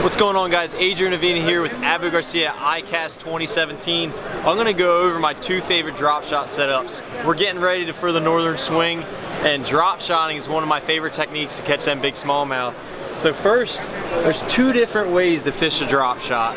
What's going on, guys? Adrian Avena here with Abu Garcia ICAST 2017. I'm going to go over my two favorite drop shot setups. We're getting ready for the northern swing, and drop shotting is one of my favorite techniques to catch them big smallmouth. So first, there's two different ways to fish a drop shot.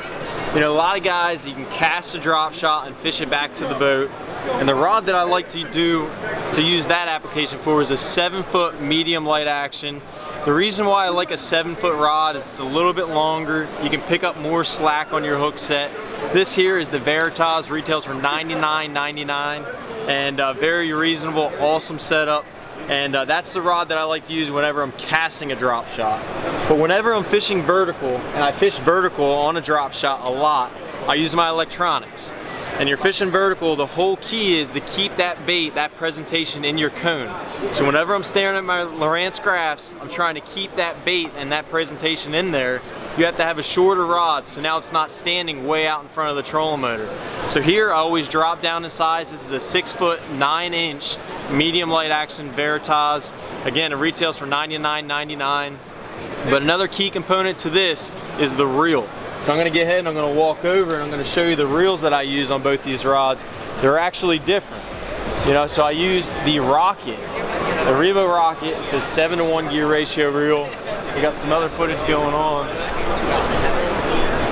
You know, a lot of guys, you can cast a drop shot and fish it back to the boat. And the rod that I like to use that application for is a 7-foot medium light action. The reason why I like a 7-foot rod is it's a little bit longer. You can pick up more slack on your hook set. This here is the B.A.S.S, retails for $99.99, and very reasonable, awesome setup. And that's the rod that I like to use whenever I'm casting a drop shot. But whenever I'm fishing vertical, and I fish vertical on a drop shot a lot, I use my electronics. And you're fishing vertical, the whole key is to keep that bait, that presentation in your cone. So whenever I'm staring at my Lowrance graphs, I'm trying to keep that bait and that presentation in there. You have to have a shorter rod, so now it's not standing way out in front of the trolling motor. So here I always drop down in size. This is a 6-foot 9-inch medium light action B.A.S.S. Again, it retails for $99.99. But another key component to this is the reel. So I'm going to get ahead and I'm going to walk over and I'm going to show you the reels that I use on both these rods. They're actually different. You know, so I use the Rocket, the Revo Rocket. It's a 7-to-1 gear ratio reel. We got some other footage going on,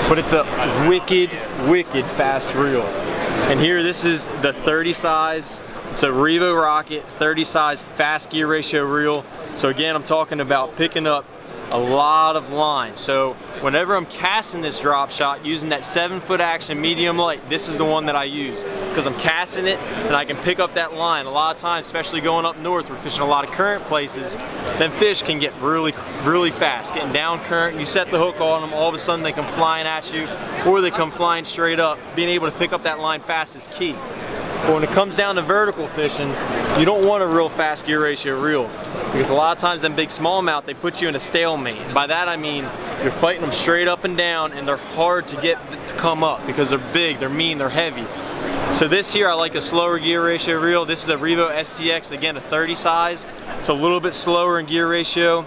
but it's a wicked fast reel. And here, this is the 30 size. It's a Revo Rocket 30 size fast gear ratio reel. So again, I'm talking about picking up a lot of line. So whenever I'm casting this drop shot using that 7-foot action medium light, this is the one that I use because I'm casting it and I can pick up that line. A lot of times, especially going up north, we're fishing a lot of current places, then fish can get really fast, getting down current. You set the hook on them, all of a sudden they come flying at you, or they come flying straight up. Being able to pick up that line fast is key. But when it comes down to vertical fishing, you don't want a real fast gear ratio reel, because a lot of times them big smallmouth, they put you in a stalemate. By that I mean you're fighting them straight up and down, and they're hard to get to come up because they're big, they're mean, they're heavy. So this here, I like a slower gear ratio reel. This is a Revo STX, again a 30 size. It's a little bit slower in gear ratio,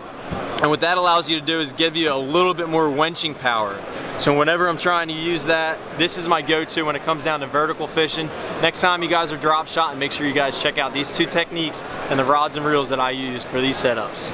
and what that allows you to do is give you a little bit more wenching power. So whenever I'm trying to use that, this is my go-to when it comes down to vertical fishing. Next time you guys are drop shotting, make sure you guys check out these two techniques and the rods and reels that I use for these setups.